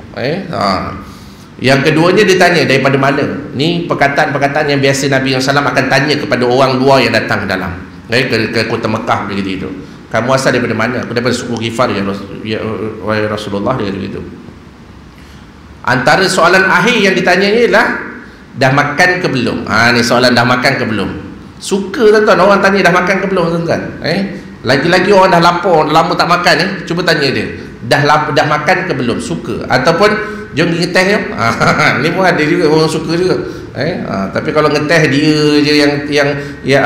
Yang keduanya, dia tanya daripada mana. Ni perkataan-perkataan yang biasa Nabi SAW akan tanya kepada orang luar yang datang ke dalam ke kota Mekah begitu. Kamu asal daripada mana? Aku daripada suku Ghifar, ya Rasulullah, dia kata begitu. Antara soalan akhir yang ditanyanya ialah, dah makan ke belum? Ni soalan dah makan ke belum. Suka, tuan-tuan, orang tanya dah makan ke belum, tuan-tuan. Lagi-lagi orang dah lapar, lama tak makan ni, cuba tanya dia, dah makan ke belum? Suka. Ataupun jom pergi ngeteh ya. Ni pun ada juga orang suka juga. Tapi kalau ngeteh dia je yang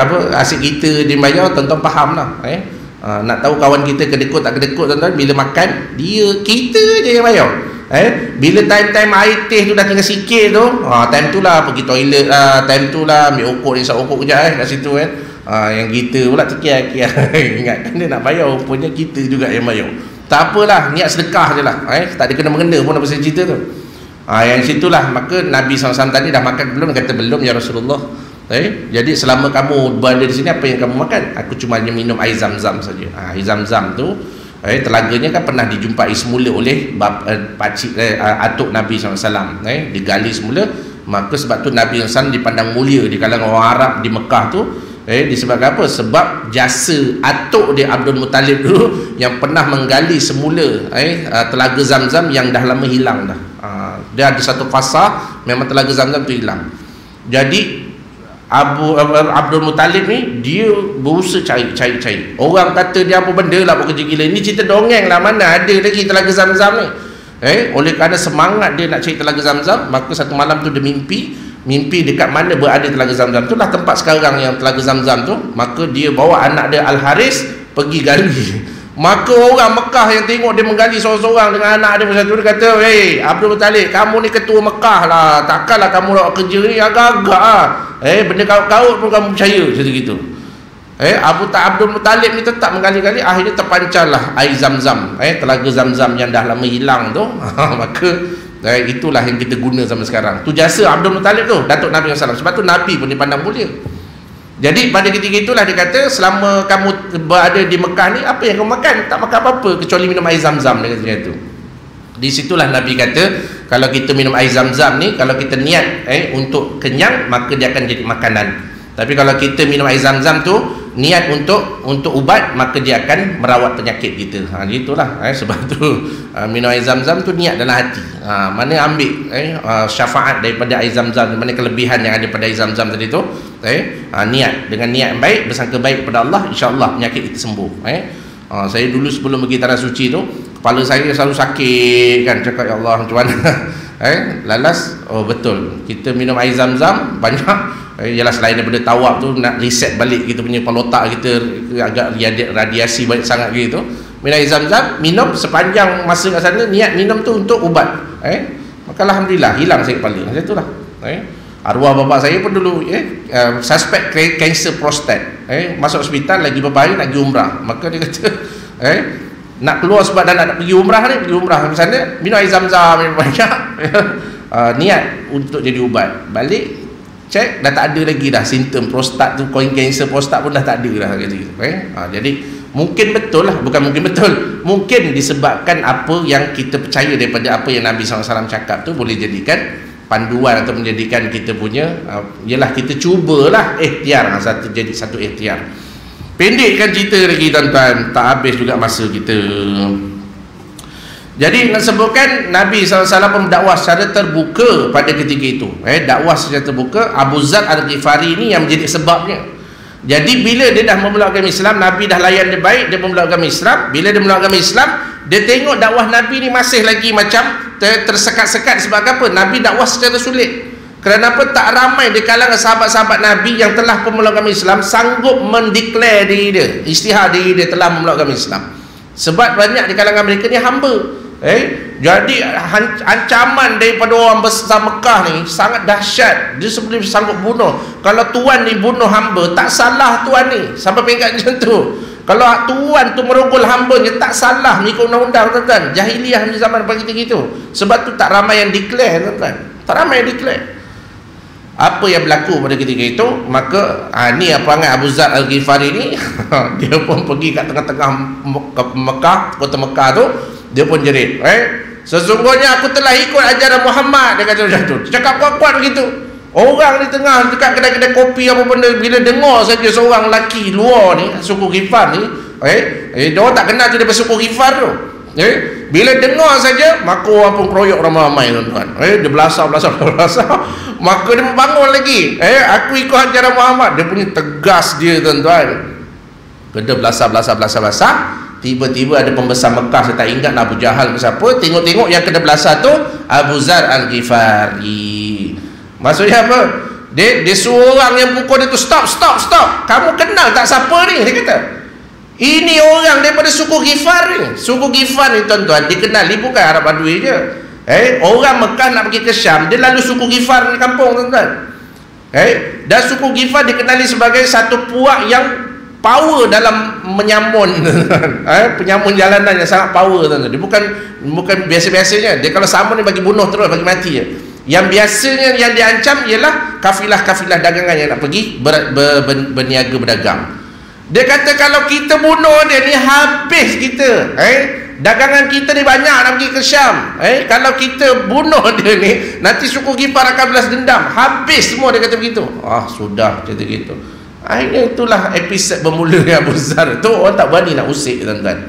apa, asyik kita dia bayar, tuan-tuan faham lah. Nak tahu kawan kita kedekut tak kedekut, tuan-tuan, bila makan kita je yang bayar. Bila time air teh tu dah tinggal sikit tu, time tu lah pergi toilet lah, time tu lah ambil okok, dia isap okok kejap kat situ kan. Yang kita pula terkiar-kiar. Ingatkan dia nak bayar, rupanya kita juga yang bayar. Tak apalah, niat sedekah je lah. Tak ada kena-mengena pun apa saya cerita tu. Yang situlah, maka Nabi SAW tadi dah makan belum? Kata belum ya Rasulullah. Jadi selama kamu berada di sini, apa yang kamu makan? Aku cuma hanya minum air zam-zam saja. Air zam-zam tu telaganya kan pernah dijumpai semula oleh pakcik atuk Nabi SAW. Digali semula. Maka sebab tu Nabi SAW dipandang mulia di kalangan orang Arab di Mekah tu. Disebabkan apa? Sebab jasa atuk dia Abdul Muttalib dulu yang pernah menggali semula telaga Zam-Zam yang dah lama hilang dah. Dia ada satu fasa memang telaga Zam-Zam tu hilang. Jadi Abdul Muttalib ni dia berusaha cari. Orang kata dia apa benda lah, buat kerja gila. Ini cerita dongeng lah, mana ada lagi telaga Zam-Zam ni. Oleh kerana semangat dia nak cari telaga Zam-Zam, maka satu malam tu dia mimpi dekat mana berada telaga Zam-Zam. Itulah tempat sekarang yang telaga Zam-Zam tu. Maka dia bawa anak dia Al-Haris pergi gali. Maka orang Mekah yang tengok dia menggali seorang-seorang dengan anak dia macam tu, dia kata, Abdul Muttalib, kamu ni ketua Mekah lah, takkanlah kamu nak kerja ni agak-agak lah. Benda kaut-kaut pun kamu percaya macam gitu. Abdul Muttalib ni tetap menggali-gali. Akhirnya terpancarlah air Zam-Zam, telaga Zam-Zam yang dah lama hilang tu. Maka itulah yang kita guna sampai sekarang. Tu jasa Abdul Muttalib tu, Datuk Nabi SAW. Sebab tu Nabi pun dipandang mulia. Jadi pada ketika itulah dia kata, selama kamu berada di Mekah ni, apa yang kamu makan? Tak makan apa-apa kecuali minum air Zam-Zam. Dia kata tu. Di situlah Nabi kata, kalau kita minum air Zam-Zam ni, kalau kita niat untuk kenyang, maka dia akan jadi makanan. Tapi kalau kita minum air Zam-Zam tu niat untuk ubat, maka dia akan merawat penyakit kita. Itulah sebab tu minum air zam-zam tu niat dalam hati. Mana ambil syafaat daripada air zam-zam, mana kelebihan yang ada pada air zam-zam tadi tu, niat, dengan niat yang baik, bersangka baik kepada Allah, insya-Allah penyakit kita sembuh. Saya dulu sebelum pergi tanah suci tu, kepala saya selalu sakit kan, cakap ya Allah macam mana. Lalas, oh betul, kita minum air zam-zam banyak. Ialah selain daripada tawaf tu, nak reset balik kita punya kepala otak kita, agak radiasi banyak sangat gitu. Minum air zam-zam, minum sepanjang masa kat sana, niat minum tu untuk ubat. Maka alhamdulillah hilang sakit kepala. Macam itulah. Arwah bapa saya pun dulu suspek kanser prostat. Masuk hospital lagi beberapa hari nak pergi umrah. Maka dia kata nak keluar sebab dah nak pergi umrah ni, pergi umrah ke sana, minum air zam-zam banyak. Niat untuk jadi ubat. Balik cek, dah tak ada lagi dah simptom prostat tu, kanser prostat pun dah tak ada dah gitu. Jadi mungkin betul lah, bukan mungkin betul, mungkin disebabkan apa yang kita percaya daripada apa yang Nabi SAW cakap tu boleh jadikan panduan atau menjadikan kita punya ialah kita cubalah ikhtiar, jadi satu ikhtiar. Pendekkan cerita lagi tuan-tuan, tak habis juga masa kita. Jadi nak sebutkan Nabi SAW pun dakwah secara terbuka pada ketika itu. Dakwah secara terbuka. Abu Zar Al-Ghifari ni yang menjadi sebabnya. Jadi bila dia dah memeluk agama Islam, Nabi dah layan dia baik, dia memeluk agama Islam. Bila dia memeluk agama Islam, dia tengok dakwah Nabi ni masih lagi macam tersekat-sekat. Sebab apa? Nabi dakwah secara sulit. Kerana apa? Tak ramai di kalangan sahabat-sahabat Nabi yang telah memeluk agama Islam sanggup mendeklar diri dia, isytihar diri dia telah memeluk agama Islam. Sebab banyak di kalangan mereka ni hamba. Jadi ancaman daripada orang besar Mekah ni sangat dahsyat. Dia sebenarnya sanggup bunuh. Kalau tuan ni bunuh hamba, tak salah tuan ni. Sampai peringkat macam tu. Kalau tuan tu merogol hambanya, tak salah mengikut undang-undang, tuan-tuan. Jahiliah ni zaman pada kita-kita. Sebab tu tak ramai yang declare, tuan-tuan. Tak ramai yang declare. Apa yang berlaku pada ketika itu, maka ni perangai Abu Zar Al-Ghifari ni dia pun pergi kat tengah-tengah Mekah, kota Mekah tu, dia pun jerit, sesungguhnya aku telah ikut ajaran Muhammad. Dia kata macam tu, cakap kuat-kuat begitu. Orang di tengah dekat kedai-kedai kopi apa benda, bila dengar saja seorang lelaki luar ni, suku Ghifar ni, dia orang tak kenal tu daripada suku Ghifar tu. Bila dengar saja, maka orang pun keroyok ramai-ramai, tuan-tuan. Dia belasah. Maka dia bangun lagi, aku ikut ajaran Muhammad. Dia punya tegas dia, tuan-tuan. Dia belasah. Tiba-tiba ada pembesar Mekah, saya tak ingat Abu Jahal ke siapa, tengok-tengok yang kena belasah tu Abu Zar Al-Ghifari. Maksudnya apa? Dia suruh orang yang pukul dia tu, stop. Kamu kenal tak siapa ni? Dia kata, ini orang daripada suku Ghifar ni. Suku Ghifar ni, tuan-tuan, dikenali bukan Arab Badui je. Orang Mekah nak pergi ke Syam, dia lalu suku Ghifar ni kampung, tuan-tuan. Dan suku Ghifar dikenali sebagai satu puak yang power dalam menyamun, penyamun jalanan yang sangat power, tuan-tuan. Dia bukan biasa-biasanya. Dia kalau samun ni bagi bunuh terus, bagi mati je. Yang biasanya yang diancam ialah kafilah-kafilah dagangan yang nak pergi berniaga berdagang. Dia kata kalau kita bunuh dia ni, habis kita. Dagangan kita ni banyak nak pergi ke Syam. Kalau kita bunuh dia ni, nanti suku Ghifar akan balas dendam, habis semua. Dia kata begitu. Sudah cerita gitu. Akhirnya itulah episod bermula Abu Zar tu. Orang tak berani nak usik, tuan-tuan.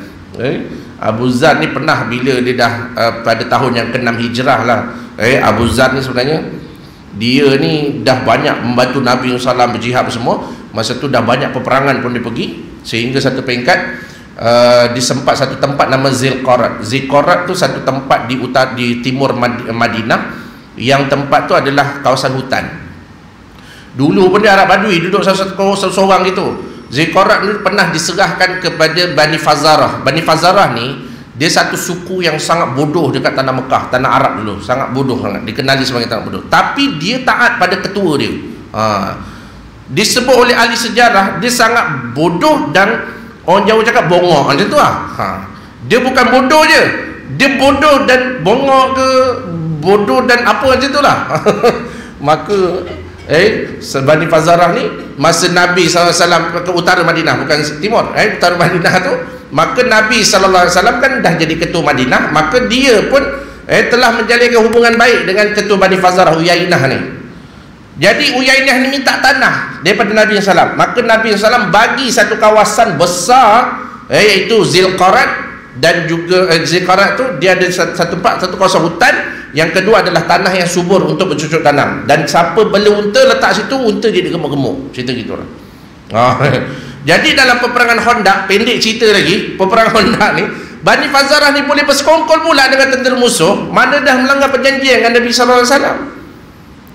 Abu Zar ni pernah, bila dia dah pada tahun yang ke-6 hijrah lah, Abu Zar ni sebenarnya dia ni dah banyak membantu Nabi SAW berjihad semua. Masa tu dah banyak peperangan pun dia pergi, sehingga satu peringkat disempat satu tempat nama Zilqarat. Zilqarat tu satu tempat di timur Madinah, yang tempat tu adalah kawasan hutan. Dulu pun dia Arab Badui, duduk seorang gitu. Zilqarat ni pernah diserahkan kepada Bani Fazarah. Bani Fazarah ni, dia satu suku yang sangat bodoh dekat tanah Mekah, tanah Arab dulu. Sangat bodoh sangat, dikenali sebagai tanah bodoh. Tapi dia taat pada ketua dia. Disebut oleh ahli sejarah, dia sangat bodoh dan orang Jawa cakap bongok, macam tu lah. Dia bukan bodoh je, dia bodoh dan bongok ke, bodoh dan apa macam tu lah. Maka Bani Fazarah ni, masa Nabi SAW ke utara Madinah, bukan timur, utara Madinah tu, maka Nabi SAW kan dah jadi ketua Madinah, maka dia pun telah menjalinkan hubungan baik dengan ketua Bani Fazarah, Uyainah ni. Jadi Uyainah ni minta tanah daripada Nabi SAW. Maka Nabi SAW bagi satu kawasan besar, iaitu Zilqarat. Dan juga Zilqarat tu dia ada satu kawasan hutan. Yang kedua adalah tanah yang subur untuk bercucuk tanam. Dan siapa bela unta letak situ, unta jadi gemuk-gemuk. Cerita gitu lah. Jadi dalam peperangan Khandaq, pendek cerita lagi, peperangan Khandaq ni, Bani Fazarah ni boleh bersekongkol pula dengan tentera musuh, mana dah melanggar perjanjian dengan Nabi SAW.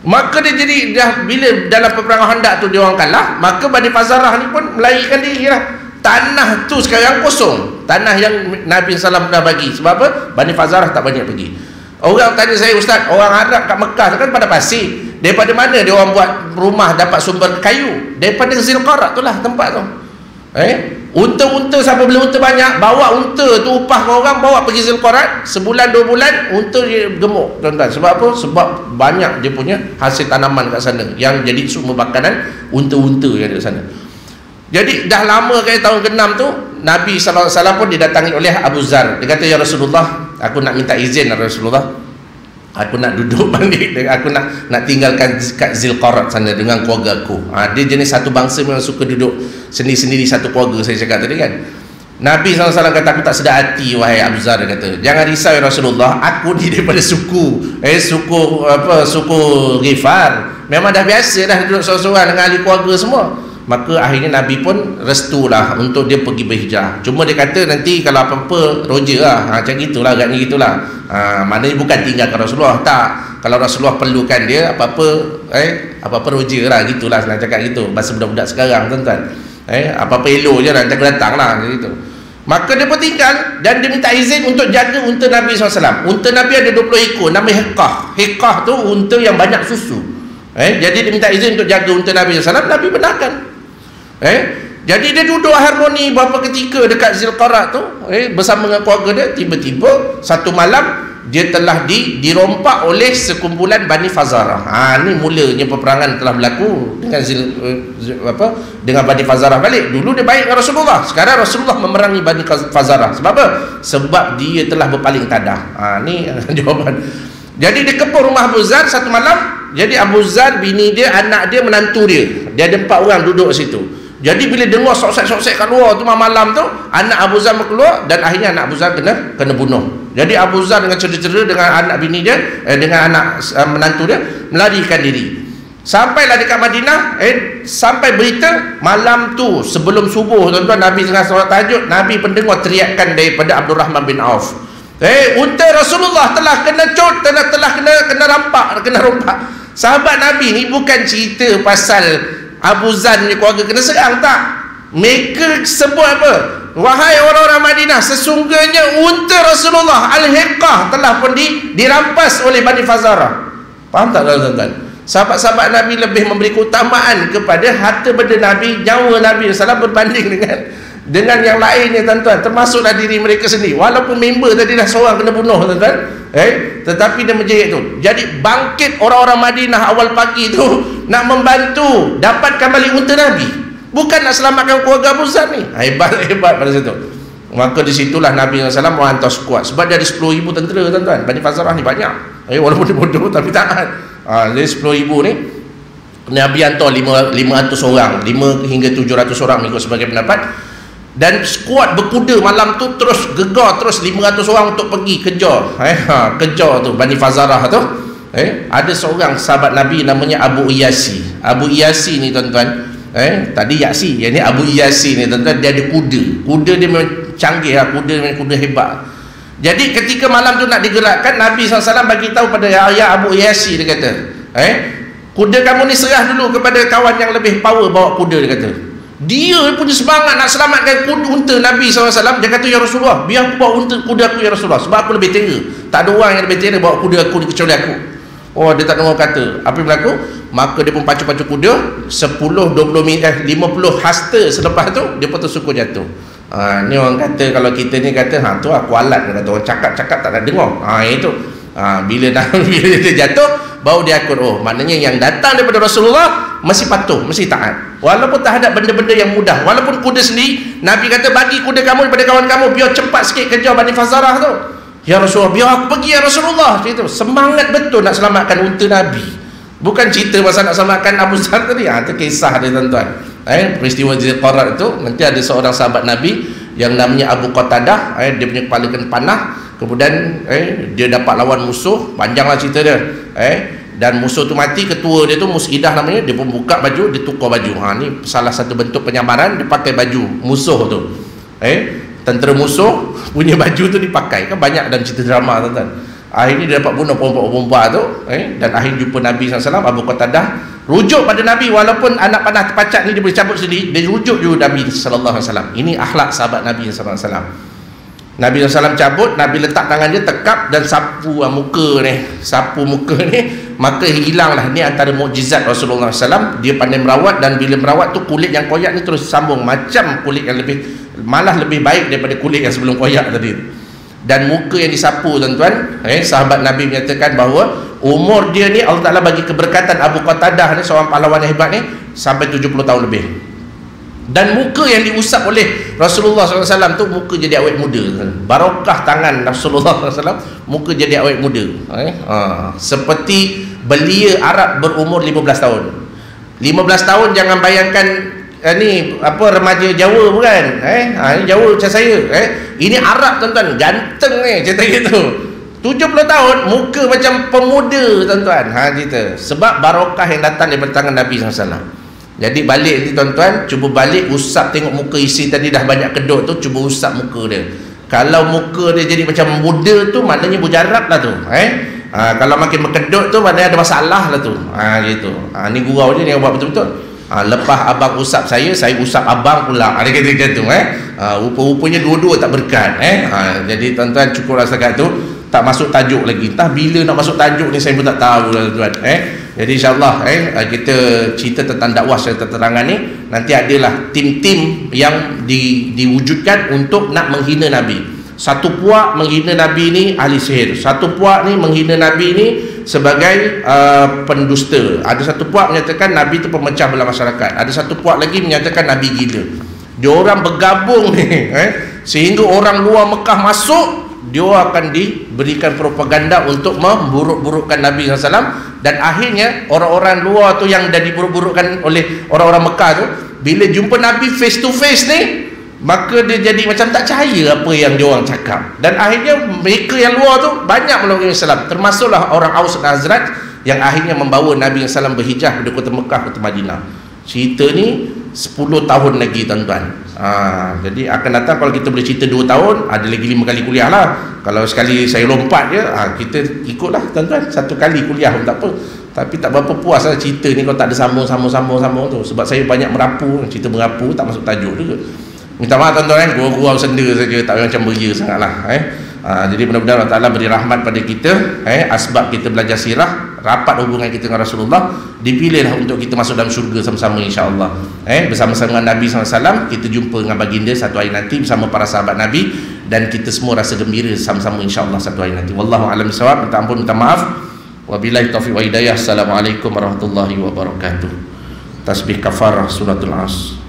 Maka dia jadi bila dalam peperangan Khandaq tu dia orang kalah, maka Bani Fazarah ni pun melarikan diri lah. Tanah tu sekarang kosong, tanah yang Nabi SAW dah bagi. Sebab apa? Bani Fazarah tak banyak pergi. Orang tanya saya, Ustaz, orang Arab kat Mekah tu kan pada pasir, daripada mana dia orang buat rumah dapat sumber kayu? Daripada Zilqarat tu lah tempat tu. Unta-unta, siapa beli unta banyak, bawa unta tu upah ke orang, bawa pergi Zilqarat, sebulan 2 bulan unta dia gemuk, tuan-tuan. Sebab apa? Sebab banyak dia punya hasil tanaman kat sana yang jadi sumber makanan unta-unta yang ada kat sana. Jadi dah lama kali tahun ke-6 tu, Nabi SAW pun didatangi oleh Abu Zar. Dia kata, ya Rasulullah, aku nak minta izin Rasulullah, aku nak duduk balik, aku nak tinggalkan kat Zilqarat sana dengan keluarga aku. Dia jenis satu bangsa memang suka duduk sendiri-sendiri satu keluarga, saya cakap tadi kan. Nabi SAW kata, aku tak sedar hati wahai Abu Zar. Dia kata, jangan risau ya Rasulullah, aku ni daripada suku Ghifar, memang dah biasa dah duduk seorang-seorang dengan ahli keluarga semua. Maka akhirnya Nabi pun restulah untuk dia pergi berhijrah. Cuma dia kata nanti kalau apa-apa roja lah, macam gitulah, agaknya gitulah. Maknanya bukan tinggalkan Rasulullah, tak. Kalau Rasulullah perlukan dia, apa-apa roja lah, gitulah senang cakap gitu. Bahasa budak-budak sekarang, tuan-tuan. Apa-apa elok je lah, nanti aku datang lah, gitu. Maka dia pun tinggal dan dia minta izin untuk jaga unta Nabi SAW. Unta Nabi ada 20 ekor, nama Hiqah. Hiqah tu unta yang banyak susu. Jadi dia minta izin untuk jaga unta Nabi SAW. Nabi benarkan. Jadi dia duduk harmoni beberapa ketika dekat Zilqarat tu, bersama dengan keluarga dia. Tiba-tiba satu malam dia telah dirompak oleh sekumpulan Bani Fazarah. Ni mulanya peperangan telah berlaku dengan dengan Bani Fazarah balik. Dulu dia baik dengan Rasulullah, sekarang Rasulullah memerangi Bani Fazarah. Sebab apa? Sebab dia telah berpaling tadah. Ni jawapan. Jadi dia kepung rumah Abu Zar satu malam. Jadi Abu Zar, bini dia, anak dia, menantu dia, dia ada 4 orang duduk situ. Jadi bila dengar soksek-soksek kat luar tu malam tu, anak Abu Zar keluar dan akhirnya anak Abu Zar kena bunuh. Jadi Abu Zar dengan cedera-cedera dengan anak bini dia, dengan anak menantu dia, melarikan diri. Sampailah dekat Madinah, sampai berita malam tu sebelum subuh, tuan-tuan, Nabi tengah solat tahajud, Nabi pendengar teriakan daripada Abdurrahman bin Auf. Unta Rasulullah telah kena kena rampak. Sahabat Nabi ni bukan cerita pasal Abu Zar ni keluarga kena serang, tak. Mereka sebut apa? Wahai orang-orang Madinah, sesungguhnya unta Rasulullah Al-Hiqah telah pun dirampas oleh Bani Fazarah. Faham tak tuan-tuan? Sahabat-sahabat Nabi lebih memberi keutamaan kepada harta benda Nabi, nyawa Nabi SAW berbanding dengan yang lainnya, tuan-tuan, termasuklah diri mereka sendiri. Walaupun member tadi dah seorang kena bunuh, tuan-tuan, tetapi dia menjerit tu. Jadi bangkit orang-orang Madinah awal pagi tu nak membantu dapatkan balik unta Nabi, bukan nak selamatkan keluarga Abu Zar ni. Hebat pada situ. Maka disitulah Nabi SAW menghantar skuad. Sebab dia ada 10,000 tentera, tuan-tuan. Bani Fazarah ni banyak, walaupun dia bodoh tapi taat. Jadi 10,000 ni Nabi hantar 500 orang, 5 hingga 700 orang ikut sebagai pendapat. Dan skuad berkuda malam tu terus gegar, terus 500 orang untuk pergi kejar. Kejar tu Bani Fazarah tu. Ada seorang sahabat Nabi namanya Abu Iyasi. Abu Iyasi ni, tuan-tuan, tadi Yaksi, yang ni Abu Iyasi ni, tuan-tuan, dia ada kuda dia memang canggih lah, kuda hebat. Jadi ketika malam tu nak digerakkan, Nabi SAW bagi tahu pada ayah Abu Iyasi, dia kata, kuda kamu ni serah dulu kepada kawan yang lebih power bawa kuda, dia kata. Dia punya semangat nak selamatkan unta Nabi SAW. Dia kata, ya Rasulullah, biar aku bawa kuda aku, ya Rasulullah, sebab aku lebih terror. Tak ada orang yang lebih terror bawa kuda aku kecuali aku. Dia tak dengar kata. Apa yang berlaku? Maka dia pun pacu-pacu kuda 10, 20 minit, 50 hasta selepas tu dia pun tersukur jatuh. Ni orang kata, kalau kita ni kata, tu aku alat, kata orang cakap-cakap tak nak dengar. Itu bila dia jatuh, baru dia akut, maknanya yang datang daripada Rasulullah masih patuh, masih taat, walaupun terhadap benda-benda yang mudah. Walaupun kuda sendiri, Nabi kata, bagi kuda kamu daripada kawan kamu, biar cepat sikit kejar Bani Fazarah tu. Ya Rasulullah, biar aku pergi, ya Rasulullah. Itu semangat betul nak selamatkan unta Nabi. Bukan cerita pasal nak selamatkan Abu Zar tadi. Itu kisah dia tuan-tuan. Peristiwa Zil Qarat itu, nanti ada seorang sahabat Nabi yang namanya Abu Qatadah, dia punya kepala kena panah. Kemudian dia dapat lawan musuh, panjanglah cerita dia. Dan musuh tu mati, ketua dia tu Mus'idah namanya, dia pun buka baju, dia tukar baju. Ni salah satu bentuk penyamaran, dia pakai baju musuh tu. Tentera musuh punya baju tu dipakai. Kan banyak dalam cerita drama tuan-tuan. Akhirnya dia dapat bunuh perempuan-perempuan tu, dan akhirnya jumpa Nabi SAW. Abu Qatadah rujuk pada Nabi, walaupun anak panah terpacat ni dia boleh cabut sendiri, dia rujuk juga Nabi SAW. Ini akhlak sahabat Nabi SAW. Nabi SAW cabut, Nabi letak tangan dia, tekap dan sapu muka ni, maka hilanglah. Ni antara mukjizat Rasulullah SAW. Dia pandai merawat, dan bila merawat tu kulit yang koyak ni terus sambung, macam kulit yang malah lebih baik daripada kulit yang sebelum koyak tadi. Dan muka yang disapu tuan-tuan, sahabat Nabi menyatakan bahawa umur dia ni Allah Ta'ala bagi keberkatan. Abu Qatadah ni seorang pahlawan yang hebat ni sampai 70 tahun lebih. Dan muka yang diusap oleh Rasulullah SAW tu muka jadi awet muda. Barakah tangan Rasulullah SAW, muka jadi awet muda. Seperti belia Arab berumur 15 tahun. 15 tahun jangan bayangkan ni apa remaja Jawa bukan. Ini Jawa macam saya. Ini Arab tuan-tuan, ganteng ni cerita gitu. 70 tahun muka macam pemuda tuan-tuan. Cerita sebab barakah yang datang daripada tangan Nabi SAW. Jadi balik ni tuan-tuan, cuba balik usap tengok muka isi tadi dah banyak kedut tu, cuba usap muka dia. Kalau muka dia jadi macam muda tu, maknanya bujarab lah tu. Kalau makin berkedut tu, maknanya ada masalah lah tu. Gitu. Ni gurau je ni yang buat betul-betul. Lepas abang usap saya usap abang pula. Dia kata macam tu. Rupa-rupanya dua-dua tak berkat. Jadi tuan-tuan cukup rasakan tu. Tak masuk tajuk lagi. Entah bila nak masuk tajuk ni saya pun tak tahu lah tuan. Jadi insyaAllah kita cerita tentang dakwah secara terterangan ni. Nanti adalah tim-tim yang diwujudkan untuk nak menghina Nabi. Satu puak menghina Nabi ni ahli sihir. Satu puak ni menghina Nabi ni sebagai pendusta. Ada satu puak menyatakan Nabi itu pemecah belah masyarakat. Ada satu puak lagi menyatakan Nabi gila. Diorang bergabung ni sehingga orang luar Mekah masuk, dia akan diberikan propaganda untuk memburuk-burukkan Nabi SAW. Dan akhirnya orang-orang luar tu yang dah diburuk-burukkan oleh orang-orang Mekah tu, bila jumpa Nabi face to face ni, maka dia jadi macam tak percaya apa yang dia orang cakap. Dan akhirnya mereka yang luar tu banyak melanggar Islam, termasuklah orang Aus dan Khazraj yang akhirnya membawa Nabi SAW berhijrah dari kota Mekah ke kota Madinah. Cerita ni 10 tahun lagi tuan-tuan. Jadi akan datang, kalau kita boleh cerita 2 tahun, ada lagi 5 kali kuliah lah. Kalau sekali saya lompat je, kita ikutlah tuan-tuan, 1 kali kuliah pun tak apa. Tapi tak berapa puas lah cerita ni kalau tak ada sambung tu. Sebab saya banyak merapu, cerita merapu tak masuk tajuk juga. Minta maaf tuan-tuan, gurau-gurau senda saja, tak macam beria sangatlah. Jadi mudah-mudahan Allah Ta'ala beri rahmat pada kita. Asbab kita belajar sirah, rapat hubungan kita dengan Rasulullah, dipilihlah untuk kita masuk dalam syurga sama-sama insya-Allah. Bersama-sama dengan Nabi SAW, kita jumpa dengan baginda satu hari nanti bersama para sahabat Nabi, dan kita semua rasa gembira sama-sama insya-Allah satu hari nanti. Wallahu a'lam bishawab. Minta ampun, minta maaf. Wabillahi taufiq wa hidayah. Assalamualaikum warahmatullahi wabarakatuh. Tasbih kafarah suratul As.